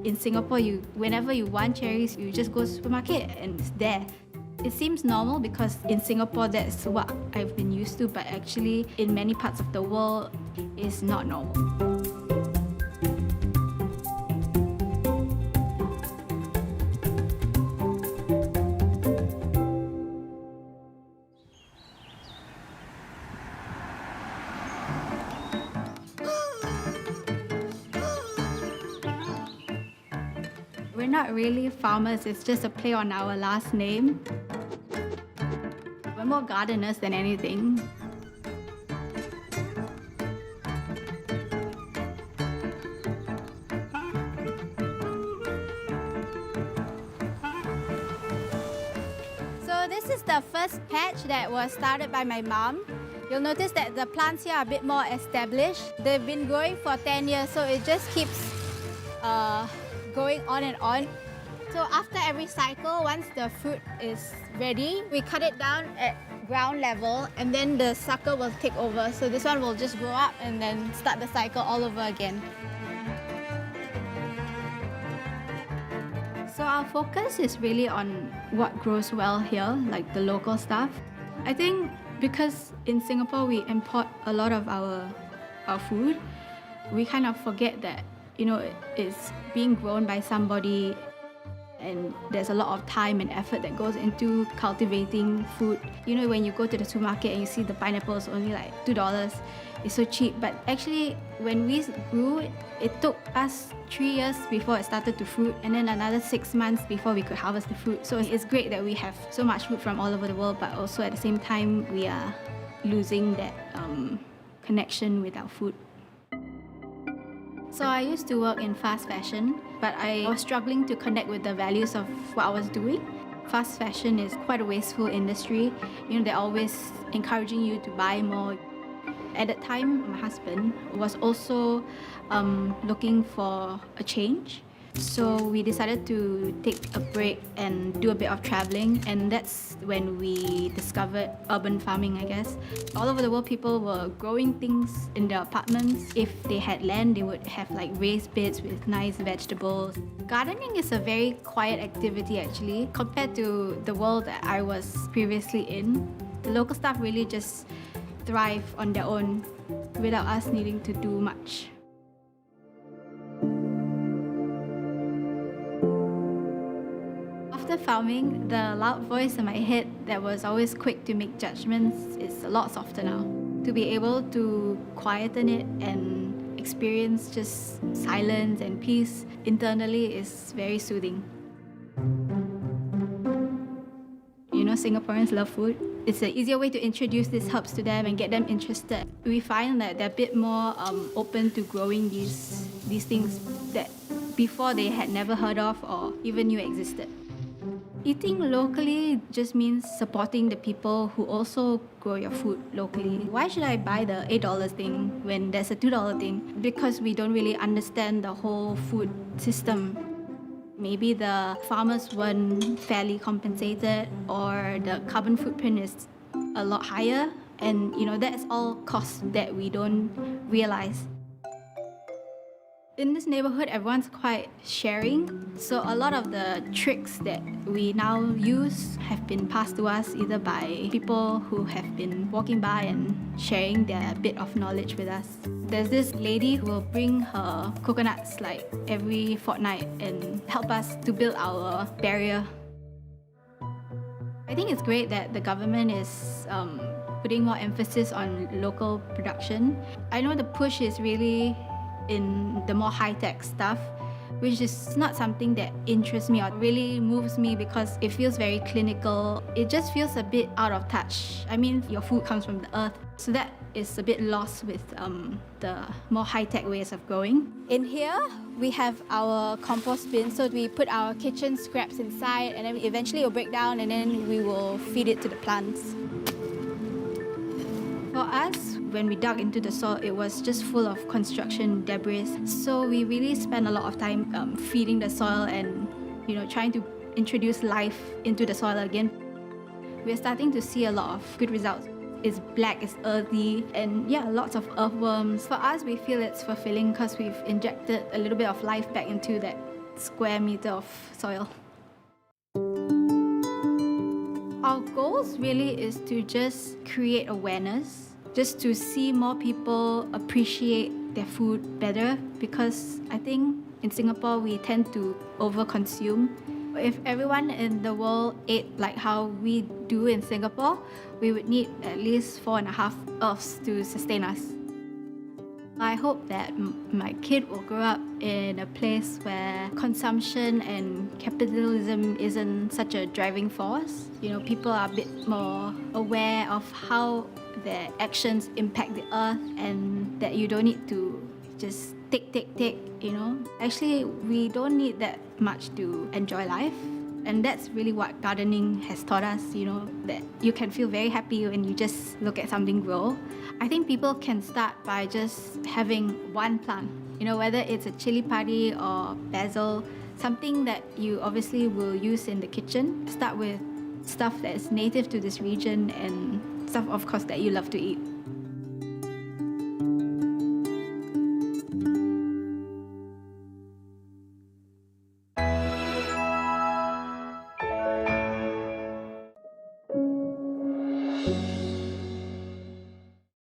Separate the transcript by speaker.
Speaker 1: In Singapore, whenever you want cherries, you just go to the supermarket and it's there. It seems normal because in Singapore, that's what I've been used to, but actually in many parts of the world, it's not normal. We're not really farmers, it's just a play on our last name. We're more gardeners than anything. So this is the first patch that was started by my mom. You'll notice that the plants here are a bit more established. They've been growing for 10 years, so it just keeps going on and on. So after every cycle, once the fruit is ready, we cut it down at ground level and then the sucker will take over. So this one will just grow up and then start the cycle all over again. So our focus is really on what grows well here, like the local stuff. I think because in Singapore we import a lot of our food, we kind of forget that it's being grown by somebody and there's a lot of time and effort that goes into cultivating food. When you go to the supermarket and you see the pineapples only like $2, it's so cheap. But actually, when we grew it, it took us 3 years before it started to fruit and then another 6 months before we could harvest the fruit. So it's great that we have so much food from all over the world, but also at the same time, we are losing that connection with our food. So I used to work in fast fashion, but I was struggling to connect with the values of what I was doing. Fast fashion is quite a wasteful industry. They're always encouraging you to buy more. At that time, my husband was also looking for a change. So we decided to take a break and do a bit of traveling, and that's when we discovered urban farming, I guess. All over the world, people were growing things in their apartments. If they had land, they would have like raised beds with nice vegetables. Gardening is a very quiet activity actually, compared to the world that I was previously in. The local staff really just thrive on their own without us needing to do much. After farming, the loud voice in my head that was always quick to make judgments is a lot softer now. To be able to quieten it and experience just silence and peace internally is very soothing. Singaporeans love food. It's an easier way to introduce these herbs to them and get them interested. We find that they're a bit more open to growing these things that before they had never heard of or even knew existed. Eating locally just means supporting the people who also grow your food locally. Why should I buy the $8 thing when there's a $2 thing? Because we don't really understand the whole food system. Maybe the farmers weren't fairly compensated or the carbon footprint is a lot higher, and that's all costs that we don't realize. In this neighborhood, everyone's quite sharing. So a lot of the tricks that we now use have been passed to us either by people who have been walking by and sharing their bit of knowledge with us. There's this lady who will bring her coconuts like every fortnight and help us to build our barrier. I think it's great that the government is putting more emphasis on local production. I know the push is really in the more high-tech stuff, which is not something that interests me or really moves me because it feels very clinical. It just feels a bit out of touch. I mean, your food comes from the earth, so that is a bit lost with the more high-tech ways of growing. In here, we have our compost bin, so we put our kitchen scraps inside and then eventually it will break down and then we will feed it to the plants. For us, when we dug into the soil, it was just full of construction debris. So we really spent a lot of time feeding the soil and trying to introduce life into the soil again. We're starting to see a lot of good results. It's black, it's earthy, and lots of earthworms. For us, we feel it's fulfilling because we've injected a little bit of life back into that square meter of soil. Our goals really is to just create awareness, just to see more people appreciate their food better, because I think in Singapore we tend to overconsume. If everyone in the world ate like how we do in Singapore, we would need at least 4.5 Earths to sustain us. I hope that my kid will grow up in a place where consumption and capitalism isn't such a driving force. You know, people are a bit more aware of how their actions impact the earth, and that you don't need to just take, you know. Actually, we don't need that much to enjoy life. And that's really what gardening has taught us, you know, that you can feel very happy when you just look at something grow. I think people can start by just having one plant, you know, whether it's a chili padi or basil, something that you obviously will use in the kitchen. Start with stuff that is native to this region and stuff, of course, that you love to eat.